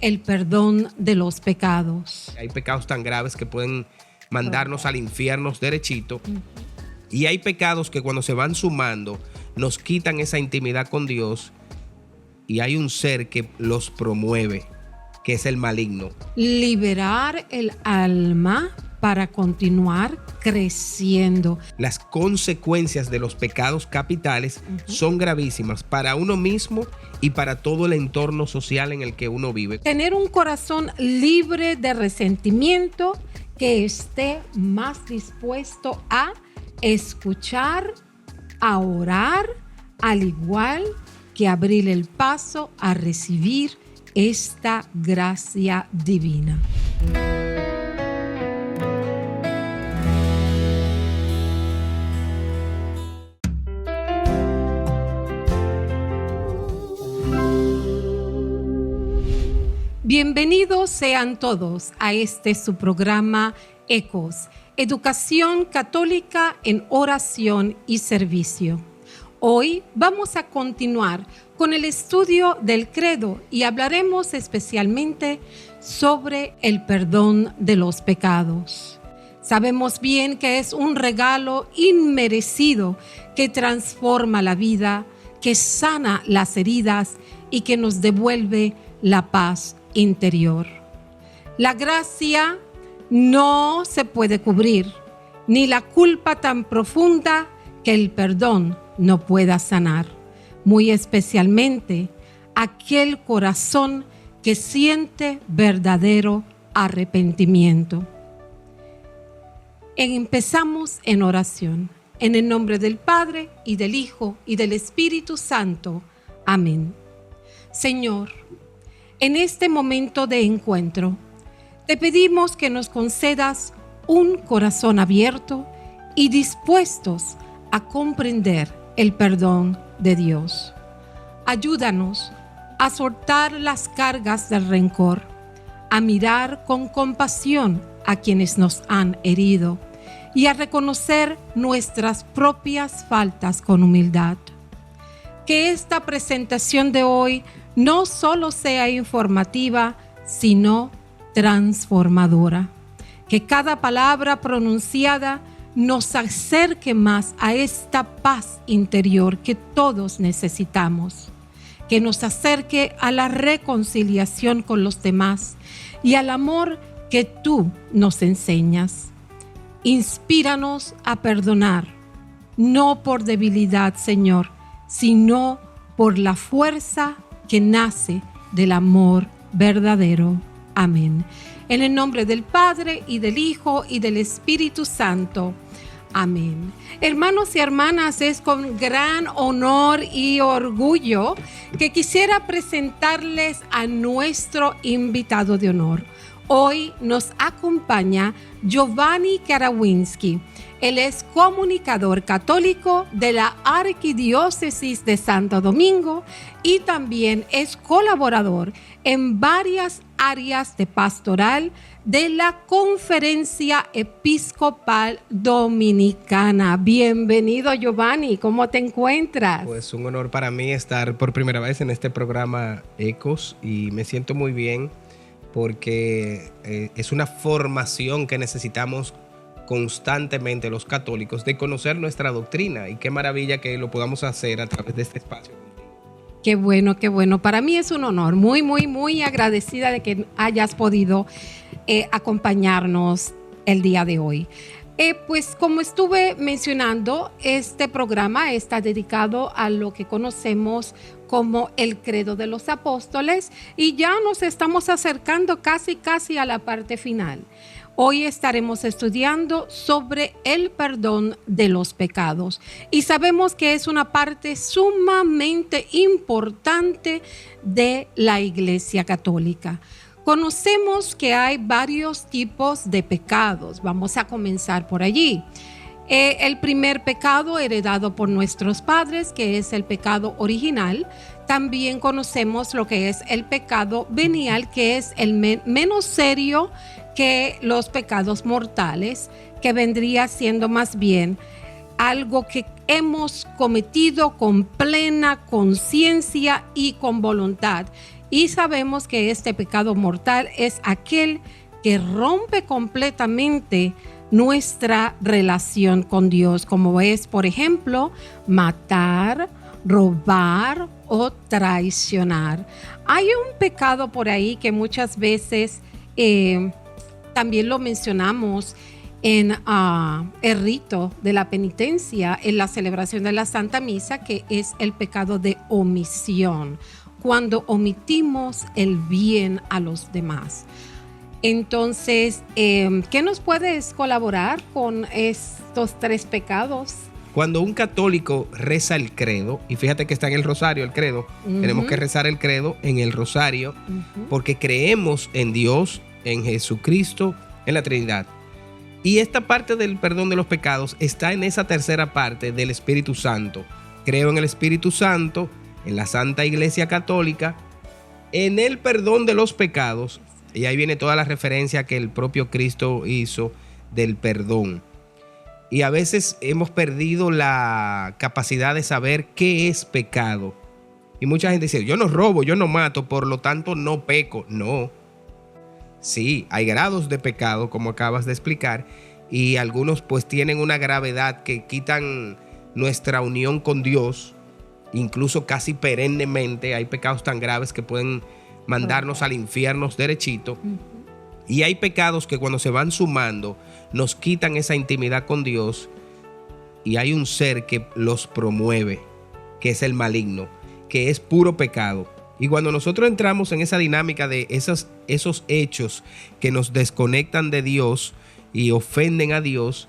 el perdón de los pecados. Hay pecados tan graves que pueden mandarnos al infierno derechito. Y hay pecados que cuando se van sumando nos quitan esa intimidad con Dios. Y hay un ser que los promueve, que es el maligno. Liberar el alma para continuar creciendo. Las consecuencias de los pecados capitales son gravísimas para uno mismo y para todo el entorno social en el que uno vive. Tener un corazón libre de resentimiento, que esté más dispuesto a escuchar, a orar, al igual que abrir el paso a recibir esta gracia divina. Bienvenidos sean todos a su programa Ecos, Educación Católica en Oración y Servicio. Hoy vamos a continuar con el estudio del credo y hablaremos especialmente sobre el perdón de los pecados. Sabemos bien que es un regalo inmerecido que transforma la vida, que sana las heridas y que nos devuelve la paz interior. La gracia no se puede cubrir, ni la culpa tan profunda que el perdón no pueda sanar, muy especialmente aquel corazón que siente verdadero arrepentimiento. Empezamos en oración, en el nombre del Padre, y del Hijo, y del Espíritu Santo. Amén. Señor, en este momento de encuentro, te pedimos que nos concedas un corazón abierto y dispuestos a comprender el perdón de Dios. Ayúdanos a soltar las cargas del rencor, a mirar con compasión a quienes nos han herido y a reconocer nuestras propias faltas con humildad. Que esta presentación de hoy no solo sea informativa, sino transformadora. Que cada palabra pronunciada nos acerque más a esta paz interior que todos necesitamos. Que nos acerque a la reconciliación con los demás y al amor que tú nos enseñas. Inspíranos a perdonar, no por debilidad, Señor, sino por la fuerza que nace del amor verdadero. Amén. En el nombre del Padre, y del Hijo, y del Espíritu Santo. Amén. Hermanos y hermanas, es con gran honor y orgullo que quisiera presentarles a nuestro invitado de honor. Hoy nos acompaña Giovanni Karawinski. Él es comunicador católico de la Arquidiócesis de Santo Domingo y también es colaborador en varias áreas de pastoral de la Conferencia Episcopal Dominicana. Bienvenido, Giovanni, ¿cómo te encuentras? Pues un honor para mí estar por primera vez en este programa Ecos y me siento muy bien porque es una formación que necesitamos constantemente los católicos de conocer nuestra doctrina, y qué maravilla que lo podamos hacer a través de este espacio. Qué bueno, qué bueno. Para mí es un honor, muy agradecida de que hayas podido acompañarnos el día de hoy. Pues como estuve mencionando, este programa está dedicado a lo que conocemos como el Credo de los Apóstoles y ya nos estamos acercando casi a la parte final. Hoy estaremos estudiando sobre el perdón de los pecados y sabemos que es una parte sumamente importante de la Iglesia Católica. Conocemos que hay varios tipos de pecados. Vamos a comenzar por allí. El primer pecado heredado por nuestros padres, que es el pecado original. También conocemos lo que es el pecado venial, que es el menos serio que los pecados mortales, que vendría siendo más bien algo que hemos cometido con plena conciencia y con voluntad. Y sabemos que este pecado mortal es aquel que rompe completamente nuestra relación con Dios, como es, por ejemplo, matar, robar o traicionar. Hay un pecado por ahí que muchas veces también lo mencionamos en el rito de la penitencia, en la celebración de la Santa Misa, que es el pecado de omisión, cuando omitimos el bien a los demás. Entonces, ¿qué nos puedes colaborar con estos 3 pecados? Cuando un católico reza el credo, y fíjate que está en el rosario el credo, tenemos que rezar el credo en el rosario, porque creemos en Dios, en Jesucristo, en la Trinidad. Y esta parte del perdón de los pecados está en esa tercera parte del Espíritu Santo. Creo en el Espíritu Santo, en la Santa Iglesia Católica, en el perdón de los pecados. Y ahí viene toda la referencia que el propio Cristo hizo del perdón. Y a veces hemos perdido la capacidad de saber qué es pecado. Y mucha gente dice, yo no robo, yo no mato, por lo tanto no peco. No. Sí, hay grados de pecado, como acabas de explicar, y algunos pues tienen una gravedad que quitan nuestra unión con Dios, incluso casi perennemente. Hay pecados tan graves que pueden mandarnos al infierno derechito. Y hay pecados que cuando se van sumando nos quitan esa intimidad con Dios, y hay un ser que los promueve, que es el maligno, que es puro pecado. Y cuando nosotros entramos en esa dinámica de esos hechos que nos desconectan de Dios y ofenden a Dios,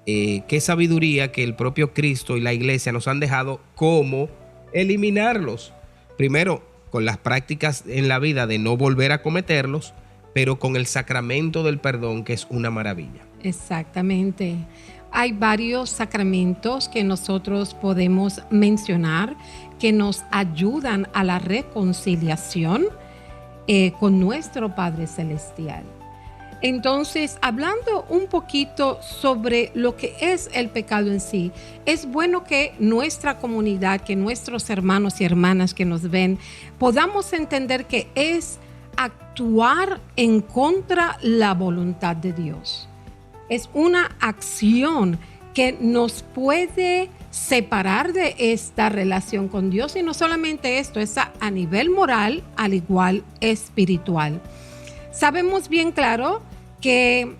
qué sabiduría que el propio Cristo y la iglesia nos han dejado cómo eliminarlos. Primero, con las prácticas en la vida de no volver a cometerlos, pero con el sacramento del perdón, que es una maravilla. Exactamente. Hay varios sacramentos que nosotros podemos mencionar que nos ayudan a la reconciliación con nuestro Padre Celestial. Entonces, hablando un poquito sobre lo que es el pecado en sí, es bueno que nuestra comunidad, que nuestros hermanos y hermanas que nos ven, podamos entender que es actuar en contra la voluntad de Dios. Es una acción que nos puede separar de esta relación con Dios, y no solamente esto, es a nivel moral, al igual espiritual. Sabemos bien claro que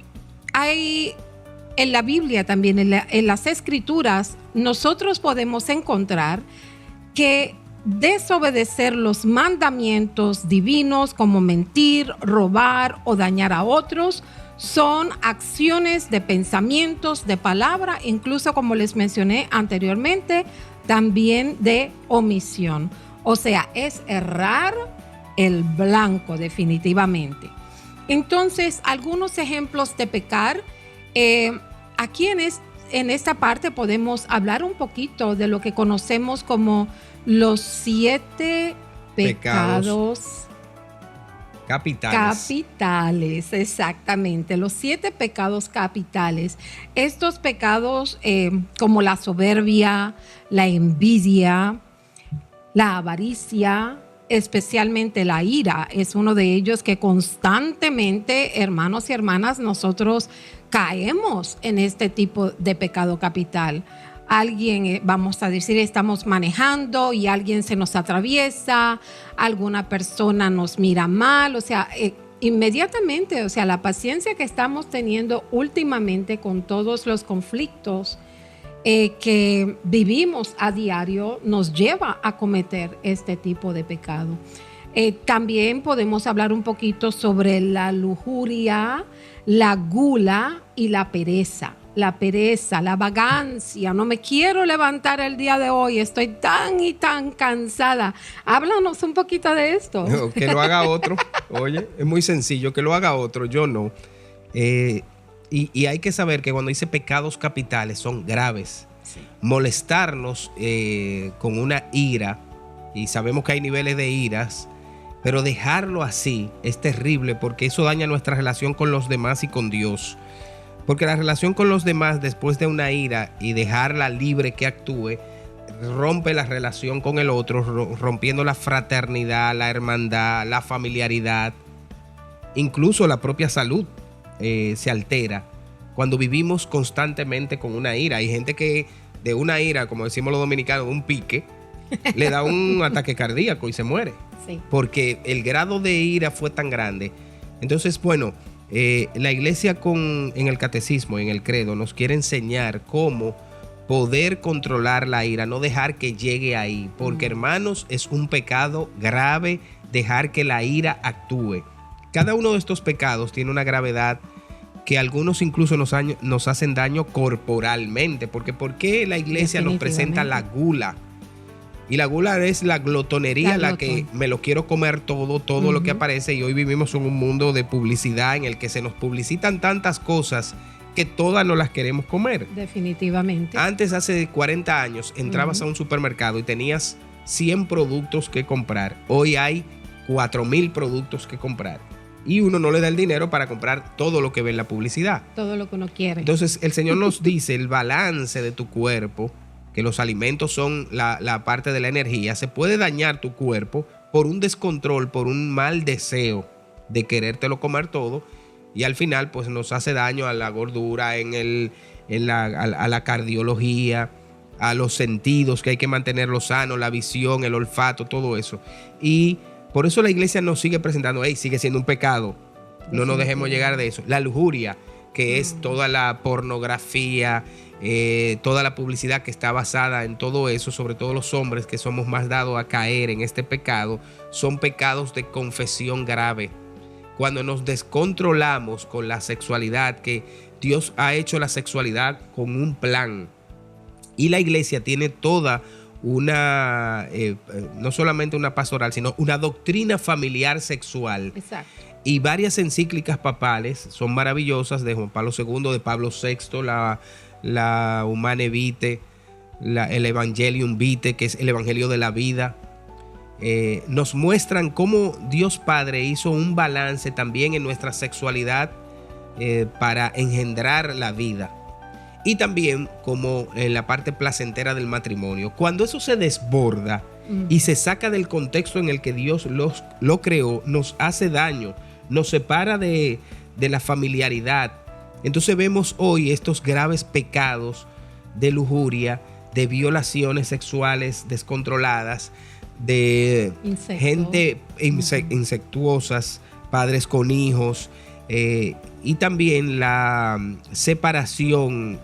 hay en la Biblia también, en las Escrituras, nosotros podemos encontrar que desobedecer los mandamientos divinos, como mentir, robar o dañar a otros, son acciones de pensamientos, de palabra, incluso, como les mencioné anteriormente, también de omisión. O sea, es errar el blanco definitivamente. Entonces, algunos ejemplos de pecar. Aquí en esta parte podemos hablar un poquito de lo que conocemos como los 7 pecados capitales, exactamente, los 7 pecados capitales. Estos pecados como la soberbia, la envidia, la avaricia, especialmente la ira, es uno de ellos que constantemente, hermanos y hermanas, nosotros caemos en este tipo de pecado capital. Alguien, vamos a decir, estamos manejando y alguien se nos atraviesa, alguna persona nos mira mal, o sea, inmediatamente, o sea, la paciencia que estamos teniendo últimamente con todos los conflictos que vivimos a diario nos lleva a cometer este tipo de pecado. También podemos hablar un poquito sobre la lujuria, la gula y la pereza. La pereza, la vagancia, no me quiero levantar el día de hoy, estoy tan y tan cansada. Háblanos un poquito de esto. No, que lo haga otro. Oye, es muy sencillo, que lo haga otro, yo no. Y hay que saber que cuando dice pecados capitales son graves. Sí. Molestarnos con una ira, y sabemos que hay niveles de iras, pero dejarlo así es terrible, porque eso daña nuestra relación con los demás y con Dios. Porque la relación con los demás después de una ira y dejarla libre que actúe rompe la relación con el otro, rompiendo la fraternidad, la hermandad, la familiaridad, incluso la propia salud se altera cuando vivimos constantemente con una ira. Hay gente que de una ira, como decimos los dominicanos, un pique, le da un ataque cardíaco y se muere. Sí. Porque el grado de ira fue tan grande. Entonces, bueno, la iglesia en el catecismo, en el credo, nos quiere enseñar cómo poder controlar la ira, no dejar que llegue ahí. Porque, hermanos, es un pecado grave dejar que la ira actúe. Cada uno de estos pecados tiene una gravedad que algunos incluso nos hacen daño corporalmente. Porque ¿por qué la iglesia nos presenta la gula? Y la gula es la glotonería, la que me lo quiero comer todo lo que aparece. Y hoy vivimos en un mundo de publicidad en el que se nos publicitan tantas cosas que todas no las queremos comer. Definitivamente. Antes, hace 40 años, entrabas a un supermercado y tenías 100 productos que comprar. Hoy hay 4,000 productos que comprar. Y uno no le da el dinero para comprar todo lo que ve en la publicidad. Todo lo que uno quiere. Entonces, el Señor nos dice el balance de tu cuerpo, que los alimentos son la parte de la energía. Se puede dañar tu cuerpo por un descontrol, por un mal deseo de querértelo comer todo. Y al final, pues nos hace daño a la gordura, a la cardiología, a los sentidos, que hay que mantenerlos sanos, la visión, el olfato, todo eso. Y por eso la iglesia nos sigue presentando, sigue siendo un pecado. No nos dejemos llegar de eso. La lujuria, que es toda la pornografía, toda la publicidad que está basada en todo eso, sobre todo los hombres que somos más dados a caer en este pecado, son pecados de confesión grave. Cuando nos descontrolamos con la sexualidad, que Dios ha hecho la sexualidad con un plan. Y la iglesia tiene toda una, no solamente una pastoral, sino una doctrina familiar sexual. Exacto. Y varias encíclicas papales son maravillosas, de Juan Pablo II, de Pablo VI, la Humane Vitae, el Evangelium Vitae, que es el Evangelio de la vida. Nos muestran cómo Dios Padre hizo un balance también en nuestra sexualidad para engendrar la vida. Y también como en la parte placentera del matrimonio. Cuando eso se desborda y se saca del contexto en el que Dios lo creó, nos hace daño, nos separa de la familiaridad. Entonces vemos hoy estos graves pecados de lujuria, de violaciones sexuales descontroladas, de gente insectuosas, padres con hijos, y también la separación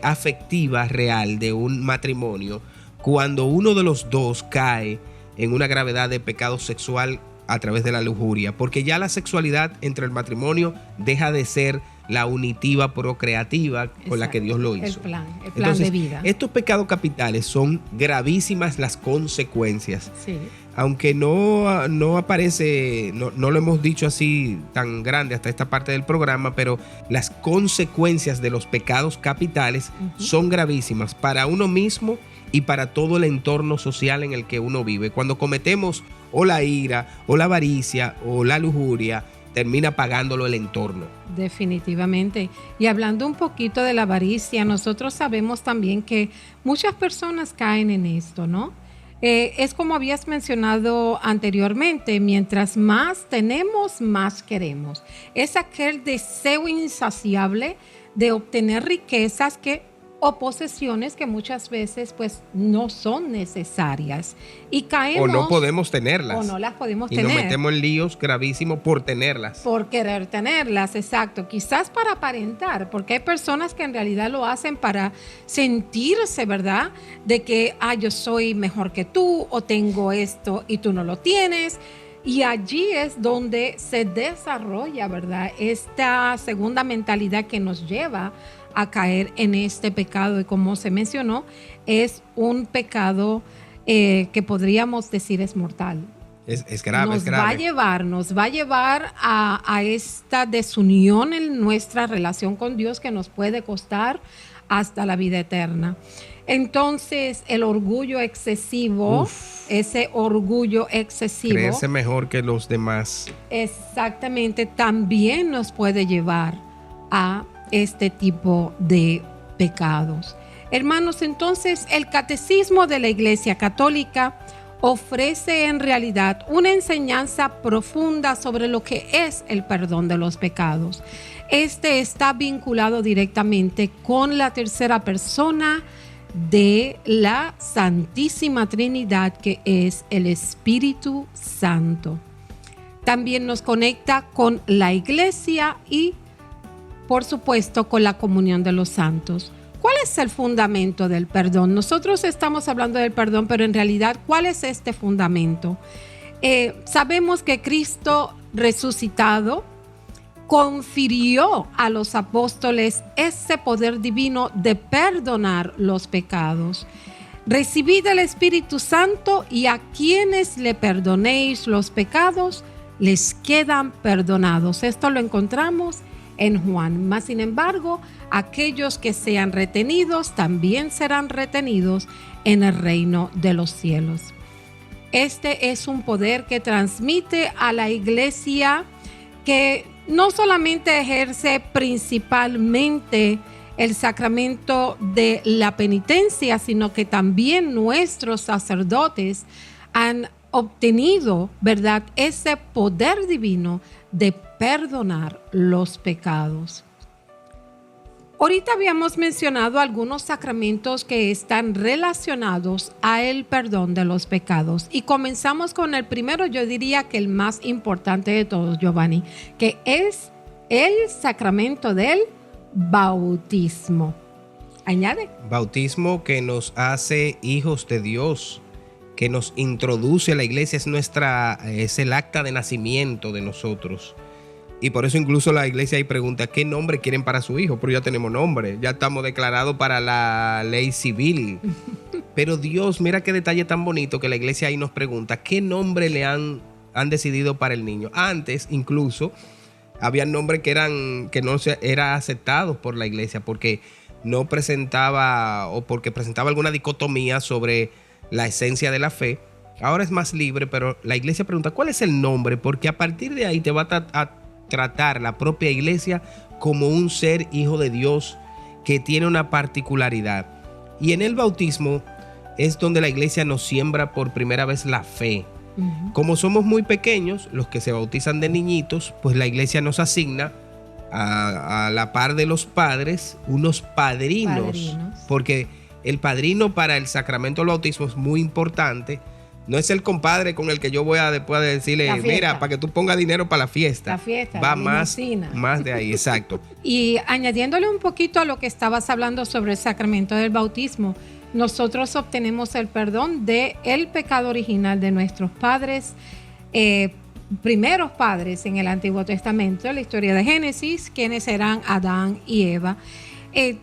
afectiva real de un matrimonio cuando uno de los dos cae en una gravedad de pecado sexual a través de la lujuria, porque ya la sexualidad entre el matrimonio deja de ser la unitiva procreativa con la que Dios lo hizo. El plan Entonces, de vida. Estos pecados capitales son gravísimas las consecuencias. Sí. Aunque no aparece, no lo hemos dicho así tan grande hasta esta parte del programa, pero las consecuencias de los pecados capitales son gravísimas para uno mismo y para todo el entorno social en el que uno vive. Cuando cometemos o la ira, o la avaricia, o la lujuria, termina pagándolo el entorno. Definitivamente. Y hablando un poquito de la avaricia, nosotros sabemos también que muchas personas caen en esto, ¿no? Es como habías mencionado anteriormente, mientras más tenemos, más queremos. Es aquel deseo insaciable de obtener riquezas o posesiones que muchas veces pues no son necesarias y caemos o no podemos tenerlas o no las podemos y tener nos metemos en líos gravísimos por tenerlas, por querer tenerlas. Exacto, quizás para aparentar, porque hay personas que en realidad lo hacen para sentirse, ¿verdad?, de que yo soy mejor que tú, o tengo esto y tú no lo tienes. Y allí es donde se desarrolla, ¿verdad?, esta segunda mentalidad que nos lleva a caer en este pecado. Y como se mencionó, es un pecado que podríamos decir es mortal. Es grave, nos va a llevar a esta desunión en nuestra relación con Dios, que nos puede costar hasta la vida eterna. Entonces, el orgullo excesivo, ese orgullo excesivo, creerse mejor que los demás, exactamente, también nos puede llevar a este tipo de pecados. Hermanos, entonces el Catecismo de la Iglesia Católica ofrece en realidad una enseñanza profunda sobre lo que es el perdón de los pecados. Este está vinculado directamente con la tercera persona de la Santísima Trinidad, que es el Espíritu Santo. También nos conecta con la Iglesia y, por supuesto, con la comunión de los santos. ¿Cuál es el fundamento del perdón? Nosotros estamos hablando del perdón, pero en realidad, ¿cuál es este fundamento? Sabemos que Cristo resucitado confirió a los apóstoles ese poder divino de perdonar los pecados. Recibid el Espíritu Santo y a quienes le perdonéis los pecados, les quedan perdonados. Esto lo encontramos en Juan. Mas, sin embargo, aquellos que sean retenidos también serán retenidos en el reino de los cielos. Este es un poder que transmite a la Iglesia, que no solamente ejerce principalmente el sacramento de la penitencia, sino que también nuestros sacerdotes han obtenido, ¿verdad?, ese poder divino de perdonar los pecados. Ahorita habíamos mencionado algunos sacramentos que están relacionados al perdón de los pecados. Y comenzamos con el primero, yo diría que el más importante de todos, Giovanni, que es el sacramento del bautismo. Añade. Bautismo que nos hace hijos de Dios, que nos introduce a la iglesia, es el acta de nacimiento de nosotros. Y por eso incluso la iglesia ahí pregunta, ¿qué nombre quieren para su hijo? Pero ya tenemos nombre, ya estamos declarados para la ley civil. Pero Dios, mira qué detalle tan bonito que la iglesia ahí nos pregunta, ¿qué nombre le han decidido para el niño? Antes incluso había nombres que no eran aceptados por la iglesia porque no presentaba o porque presentaba alguna dicotomía sobre la esencia de la fe. Ahora es más libre, pero la iglesia pregunta, ¿cuál es el nombre? Porque a partir de ahí te va a tratar la propia iglesia como un ser hijo de Dios que tiene una particularidad. Y en el bautismo es donde la iglesia nos siembra por primera vez la fe. Como somos muy pequeños, los que se bautizan de niñitos, pues la iglesia nos asigna a la par de los padres unos padrinos. Porque el padrino para el sacramento del bautismo es muy importante. No es el compadre con el que yo voy a después de decirle, mira, para que tú pongas dinero para la fiesta. La fiesta, va la más de ahí, exacto. Y añadiéndole un poquito a lo que estabas hablando sobre el sacramento del bautismo, nosotros obtenemos el perdón del pecado original de nuestros padres, primeros padres en el Antiguo Testamento, en la historia de Génesis, quienes eran Adán y Eva.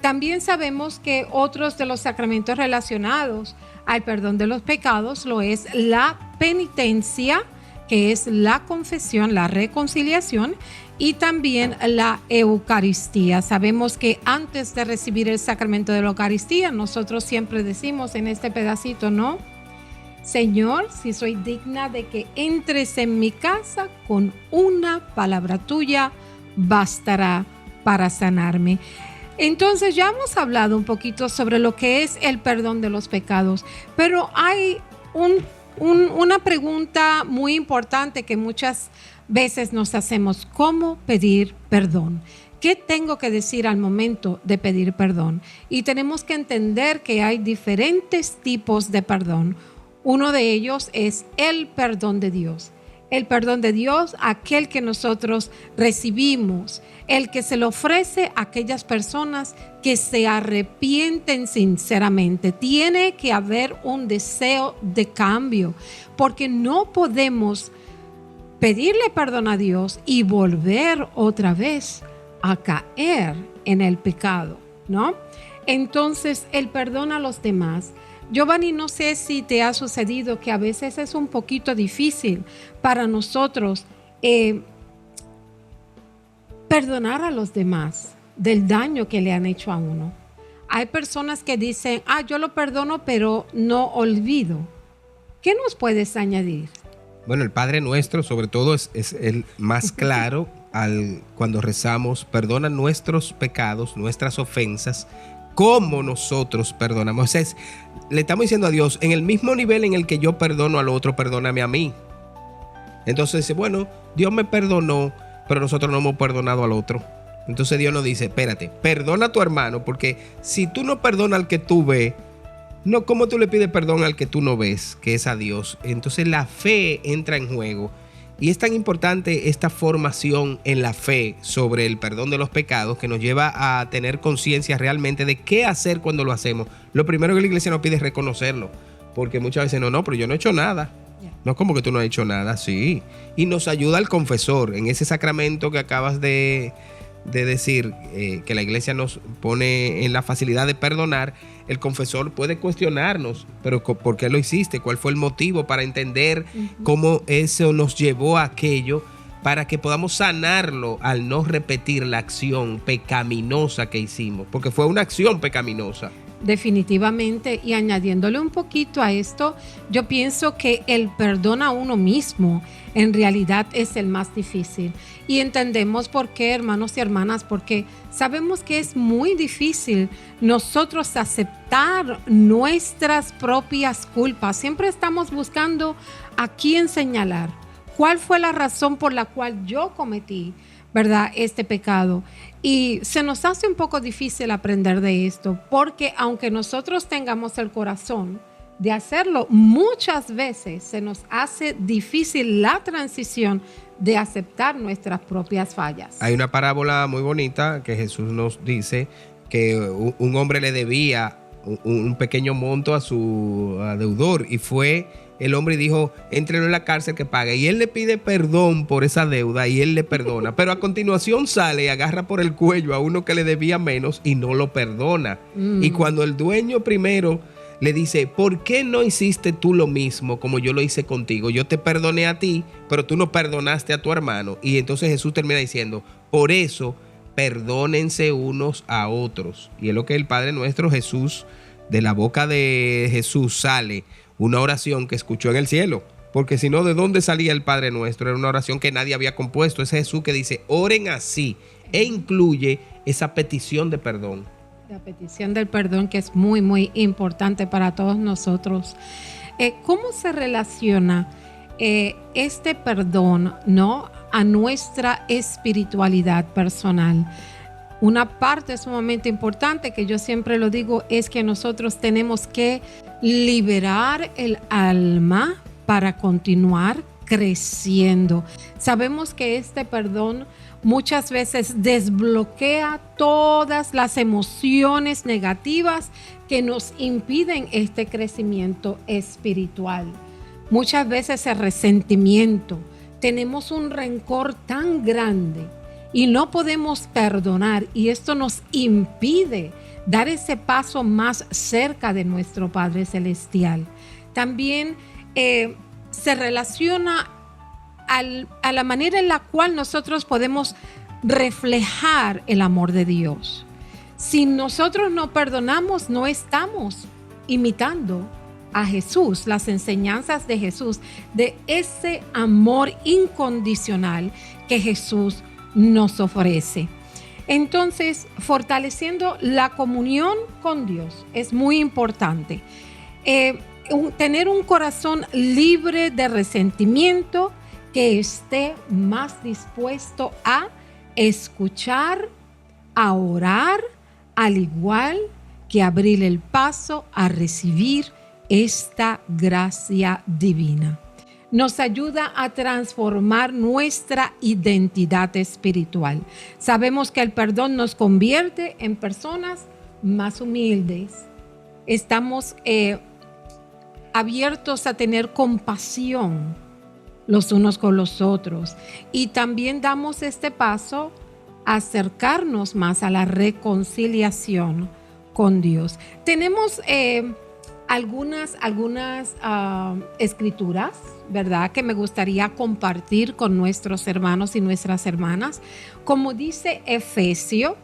También sabemos que otros de los sacramentos relacionados al perdón de los pecados lo es la penitencia, que es la confesión, la reconciliación, y también la Eucaristía. Sabemos que antes de recibir el sacramento de la Eucaristía, nosotros siempre decimos en este pedacito, ¿no? Señor, si soy digna de que entres en mi casa, con una palabra tuya bastará para sanarme. Entonces ya hemos hablado un poquito sobre lo que es el perdón de los pecados, pero hay una pregunta muy importante que muchas veces nos hacemos: ¿cómo pedir perdón? ¿Qué tengo que decir al momento de pedir perdón? Y tenemos que entender que hay diferentes tipos de perdón. Uno de ellos es el perdón de Dios. El perdón de Dios, aquel que nosotros recibimos, el que se le ofrece a aquellas personas que se arrepienten sinceramente. Tiene que haber un deseo de cambio, porque no podemos pedirle perdón a Dios y volver otra vez a caer en el pecado, ¿no? Entonces, el perdón a los demás. Giovanni, no sé si te ha sucedido que a veces es un poquito difícil para nosotros perdonar a los demás del daño que le han hecho a uno. Hay personas que dicen, yo lo perdono, pero no olvido. ¿Qué nos puedes añadir? Bueno, el Padre Nuestro, sobre todo, es el más claro cuando rezamos, perdona nuestros pecados, nuestras ofensas, cómo nosotros perdonamos. O sea, le estamos diciendo a Dios, en el mismo nivel en el que yo perdono al otro, perdóname a mí. Entonces dice, bueno, Dios me perdonó, pero nosotros no hemos perdonado al otro. Entonces Dios nos dice, espérate, perdona a tu hermano, porque si tú no perdonas al que tú ves, no, ¿cómo tú le pides perdón al que tú no ves, que es a Dios? Entonces la fe entra en juego. Y es tan importante esta formación en la fe sobre el perdón de los pecados, que nos lleva a tener conciencia realmente de qué hacer cuando lo hacemos. Lo primero que la iglesia nos pide es reconocerlo, porque muchas veces no, pero yo no he hecho nada. No, como que tú no has hecho nada, sí. Y nos ayuda el confesor en ese sacramento que acabas de decir, que la iglesia nos pone en la facilidad de perdonar. El confesor puede cuestionarnos, pero ¿por qué lo hiciste? ¿Cuál fue el motivo? Para entender cómo eso nos llevó a aquello, para que podamos sanarlo al no repetir la acción pecaminosa que hicimos, porque fue una acción pecaminosa. Definitivamente, y añadiéndole un poquito a esto, yo pienso que el perdón a uno mismo en realidad es el más difícil. Y entendemos por qué, hermanos y hermanas, porque sabemos que es muy difícil nosotros aceptar nuestras propias culpas. Siempre estamos buscando a quién señalar. ¿Cuál fue la razón por la cual yo cometí, verdad, este pecado? Y se nos hace un poco difícil aprender de esto, porque aunque nosotros tengamos el corazón de hacerlo, muchas veces se nos hace difícil la transición de aceptar nuestras propias fallas. Hay una parábola muy bonita que Jesús nos dice que un hombre le debía un pequeño monto a su deudor, y fue el hombre y dijo, éntrelo en la cárcel que pague. Y él le pide perdón por esa deuda y él le perdona. Pero a continuación sale y agarra por el cuello a uno que le debía menos y no lo perdona. Y cuando el dueño primero le dice, ¿por qué no hiciste tú lo mismo como yo lo hice contigo? Yo te perdoné a ti, pero tú no perdonaste a tu hermano. Y entonces Jesús termina diciendo, por eso perdónense unos a otros. Y es lo que el Padre Nuestro, Jesús, de la boca de Jesús sale una oración que escuchó en el cielo, porque si no, ¿de dónde salía el Padre Nuestro? Era una oración que nadie había compuesto. Es Jesús que dice, oren así, e incluye esa petición de perdón. La petición del perdón, que es muy, muy importante para todos nosotros. ¿Cómo se relaciona este perdón, ¿no?, a nuestra espiritualidad personal? Una parte sumamente importante, que yo siempre lo digo, es que nosotros tenemos que liberar el alma para continuar creciendo. Sabemos que este perdón muchas veces desbloquea todas las emociones negativas que nos impiden este crecimiento espiritual. Muchas veces el resentimiento, tenemos un rencor tan grande y no podemos perdonar, y esto nos impide dar ese paso más cerca de nuestro Padre Celestial. También se relaciona a la manera en la cual nosotros podemos reflejar el amor de Dios. Si nosotros no perdonamos, no estamos imitando a Jesús, las enseñanzas de Jesús, de ese amor incondicional que Jesús nos ofrece. Entonces, fortaleciendo la comunión con Dios es muy importante. Tener un corazón libre de resentimiento, que esté más dispuesto a escuchar, a orar, al igual que abrir el paso a recibir esta gracia divina. Nos ayuda a transformar nuestra identidad espiritual. Sabemos que el perdón nos convierte en personas más humildes. Estamos abiertos a tener compasión los unos con los otros, y también damos este paso a acercarnos más a la reconciliación con Dios. Tenemos algunas escrituras, ¿verdad?, que me gustaría compartir con nuestros hermanos y nuestras hermanas. Como dice Efesios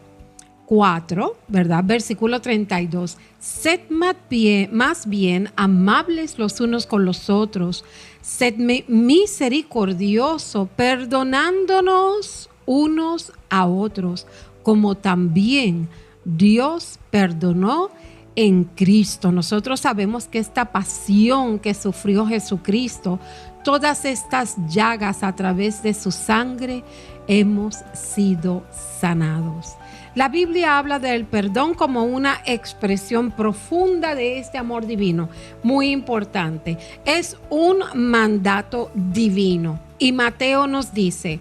4, ¿verdad?, versículo 32. Sed más bien amables los unos con los otros. Sed misericordioso, perdonándonos unos a otros, como también Dios perdonó en Cristo. Nosotros sabemos que esta pasión que sufrió Jesucristo, todas estas llagas a través de su sangre, hemos sido sanados. La Biblia habla del perdón como una expresión profunda de este amor divino, muy importante. Es un mandato divino. Y Mateo nos dice,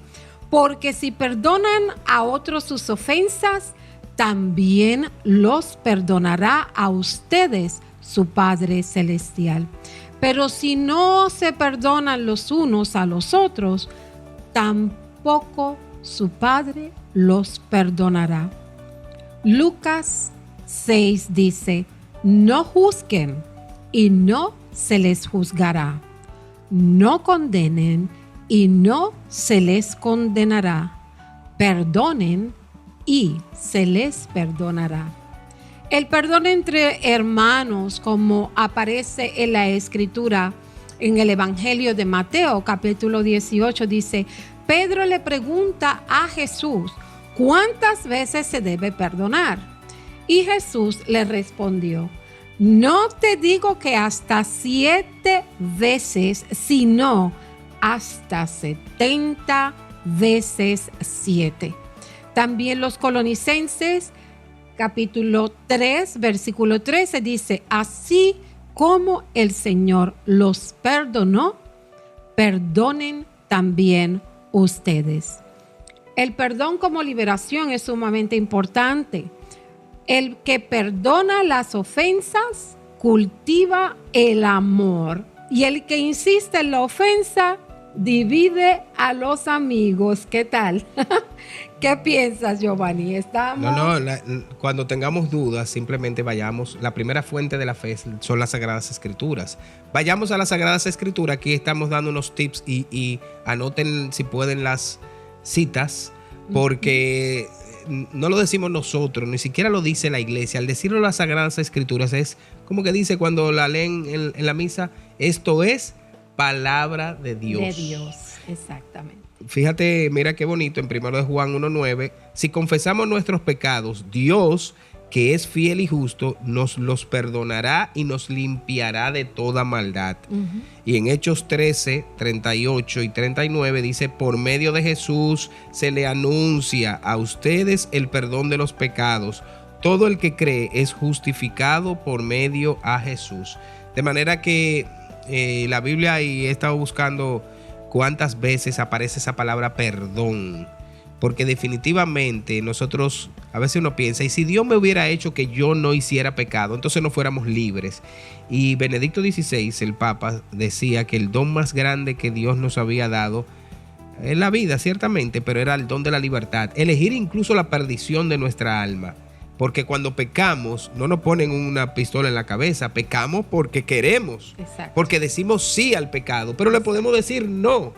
porque si perdonan a otros sus ofensas, también los perdonará a ustedes su Padre Celestial. Pero si no se perdonan los unos a los otros, tampoco su Padre los perdonará. Lucas 6 dice, no juzguen y no se les juzgará. No condenen y no se les condenará. Perdonen y se les perdonará. El perdón entre hermanos, como aparece en la Escritura, en el Evangelio de Mateo, capítulo 18, dice, Pedro le pregunta a Jesús, ¿cuántas veces se debe perdonar? Y Jesús le respondió, no te digo que hasta 7 veces, sino hasta 70 veces 7. También los Colosenses, capítulo 3, versículo 13, dice, así como el Señor los perdonó, perdonen también ustedes. El perdón como liberación es sumamente importante. El que perdona las ofensas cultiva el amor, y el que insiste en la ofensa divide a los amigos. ¿Qué tal? ¿Qué piensas, Giovanni? Cuando tengamos dudas, simplemente vayamos. La primera fuente de la fe son las Sagradas Escrituras. Vayamos a las Sagradas Escrituras. Aquí estamos dando unos tips y anoten si pueden las citas, porque no lo decimos nosotros, ni siquiera lo dice la iglesia. Al decirlo las Sagradas Escrituras es como que dice cuando la leen en la misa, esto es palabra de Dios. De Dios, exactamente. Fíjate, mira qué bonito en 1 Juan 1:9. Si confesamos nuestros pecados, Dios, que es fiel y justo, nos los perdonará y nos limpiará de toda maldad. Y en Hechos 13, 38 y 39 dice, por medio de Jesús se le anuncia a ustedes el perdón de los pecados. Todo el que cree es justificado por medio a Jesús. De manera que la Biblia, y he estado buscando cuántas veces aparece esa palabra perdón, porque definitivamente nosotros, a veces uno piensa, y si Dios me hubiera hecho que yo no hiciera pecado, entonces no fuéramos libres. Y Benedicto XVI, el Papa, decía que el don más grande que Dios nos había dado en la vida, ciertamente, pero era el don de la libertad, elegir incluso la perdición de nuestra alma. Porque cuando pecamos, no nos ponen una pistola en la cabeza, pecamos porque queremos. Exacto. Porque decimos sí al pecado, pero le podemos decir no.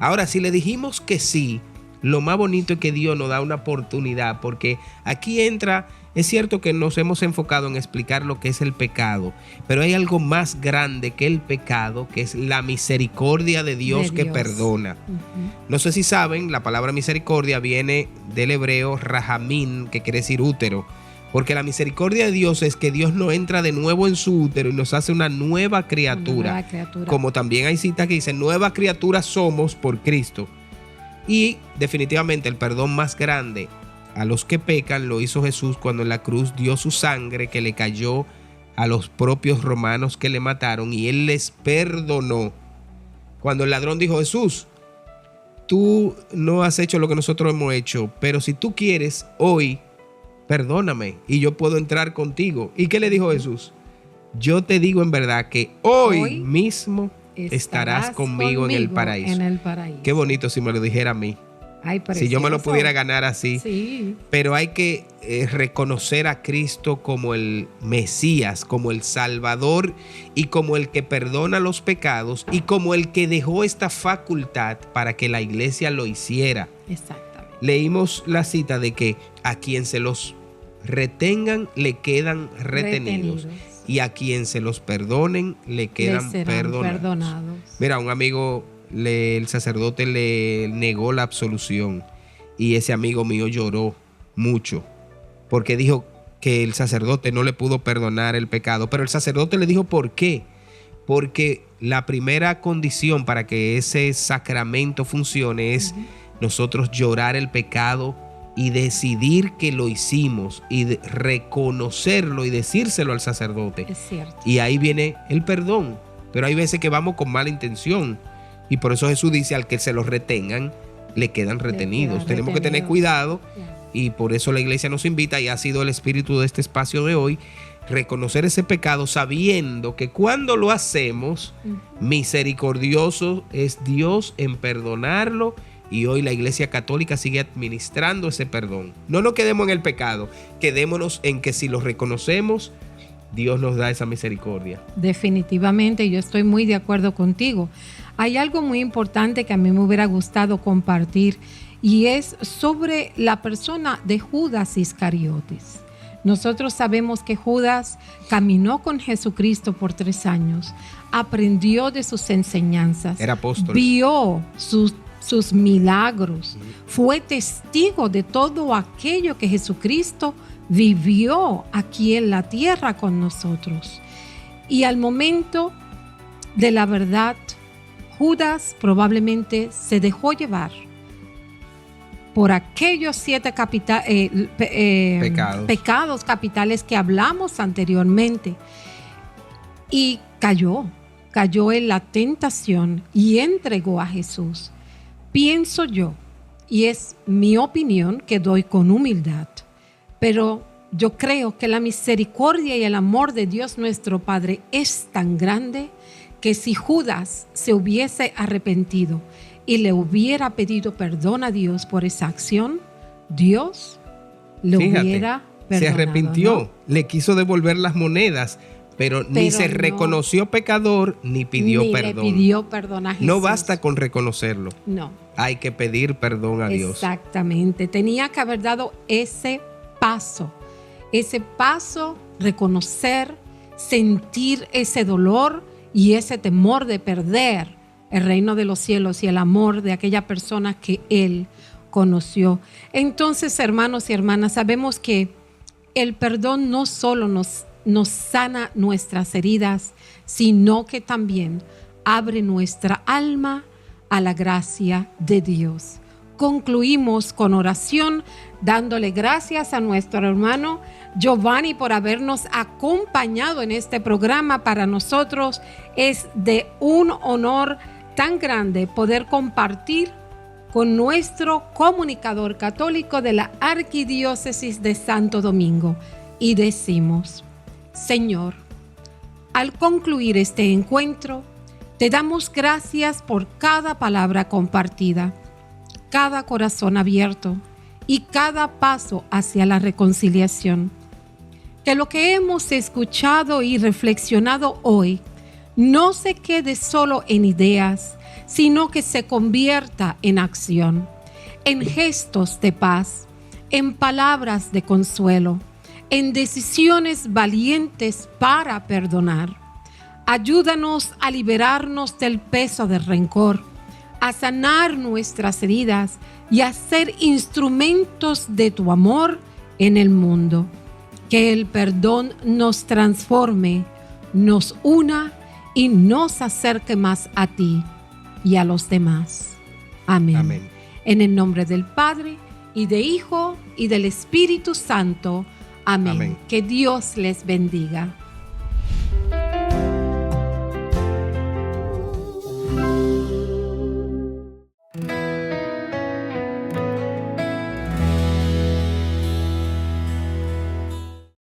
Ahora, si le dijimos que sí, lo más bonito es que Dios nos da una oportunidad, porque aquí entra, es cierto que nos hemos enfocado en explicar lo que es el pecado, pero hay algo más grande que el pecado, que es la misericordia de Dios que perdona. No sé si saben, la palabra misericordia viene del hebreo rahamín, que quiere decir útero, porque la misericordia de Dios es que Dios no entra de nuevo en su útero y nos hace una nueva criatura. Como también hay citas que dicen, nueva criatura somos por Cristo. Y definitivamente el perdón más grande a los que pecan lo hizo Jesús cuando en la cruz dio su sangre, que le cayó a los propios romanos que le mataron, y él les perdonó. Cuando el ladrón dijo, Jesús, tú no has hecho lo que nosotros hemos hecho, pero si tú quieres hoy, perdóname y yo puedo entrar contigo. ¿Y qué le dijo Jesús? Yo te digo en verdad que hoy mismo estarás conmigo en el paraíso. Qué bonito si me lo dijera a mí. Ay, si yo me lo pudiera ganar así. Sí. Pero hay que reconocer a Cristo como el Mesías, como el Salvador y como el que perdona los pecados y como el que dejó esta facultad para que la iglesia lo hiciera. Exactamente. Leímos la cita de que a quien se los retengan le quedan retenidos. Y a quien se los perdonen le quedan perdonados. Mira, un amigo, el sacerdote le negó la absolución y ese amigo mío lloró mucho porque dijo, que el sacerdote no le pudo perdonar el pecado, pero el sacerdote le dijo ¿por qué? Porque la primera condición para que ese sacramento funcione es nosotros llorar el pecado y decidir que lo hicimos y reconocerlo y decírselo al sacerdote. Es cierto. Y ahí viene el perdón. Pero hay veces que vamos con mala intención y por eso Jesús dice al que se los retengan, le quedan retenidos. Tenemos que tener cuidado y por eso la iglesia nos invita, y ha sido el espíritu de este espacio de hoy, reconocer ese pecado sabiendo que cuando lo hacemos, misericordioso es Dios en perdonarlo, y hoy la Iglesia Católica sigue administrando ese perdón. No nos quedemos en el pecado, quedémonos en que si lo reconocemos, Dios nos da esa misericordia. Definitivamente, yo estoy muy de acuerdo contigo. Hay algo muy importante que a mí me hubiera gustado compartir, y es sobre la persona de Judas Iscariotes. Nosotros sabemos que Judas caminó con Jesucristo por 3 años, aprendió de sus enseñanzas, era apóstol, vio sus milagros, fue testigo de todo aquello que Jesucristo vivió aquí en la tierra con nosotros. Y al momento de la verdad, Judas probablemente se dejó llevar por aquellos 7 pecados capitales que hablamos anteriormente, y cayó en la tentación y entregó a Jesús. Pienso yo, y es mi opinión que doy con humildad, pero yo creo que la misericordia y el amor de Dios nuestro Padre es tan grande que si Judas se hubiese arrepentido y le hubiera pedido perdón a Dios por esa acción, Dios le hubiera perdonado. Se arrepintió, ¿no? Le quiso devolver las monedas, pero ni se reconoció pecador ni pidió perdón. Le pidió perdón a Jesús. No basta con reconocerlo. No. Hay que pedir perdón a Dios. Exactamente. Tenía que haber dado ese paso, reconocer, sentir ese dolor y ese temor de perder el reino de los cielos y el amor de aquella persona que él conoció. Entonces, hermanos y hermanas, sabemos que el perdón no solo nos sana nuestras heridas, sino que también abre nuestra alma a la gracia de Dios. Concluimos con oración dándole gracias a nuestro hermano Giovanni por habernos acompañado en este programa. Para nosotros es de un honor tan grande poder compartir con nuestro comunicador católico de la Arquidiócesis de Santo Domingo. Y decimos: Señor, al concluir este encuentro, te damos gracias por cada palabra compartida, cada corazón abierto y cada paso hacia la reconciliación. Que lo que hemos escuchado y reflexionado hoy no se quede solo en ideas, sino que se convierta en acción, en gestos de paz, en palabras de consuelo, en decisiones valientes para perdonar. Ayúdanos a liberarnos del peso del rencor, a sanar nuestras heridas y a ser instrumentos de tu amor en el mundo. Que el perdón nos transforme, nos una y nos acerque más a ti y a los demás. Amén. Amén. En el nombre del Padre, y del Hijo, y del Espíritu Santo. Amén. Amén. Que Dios les bendiga.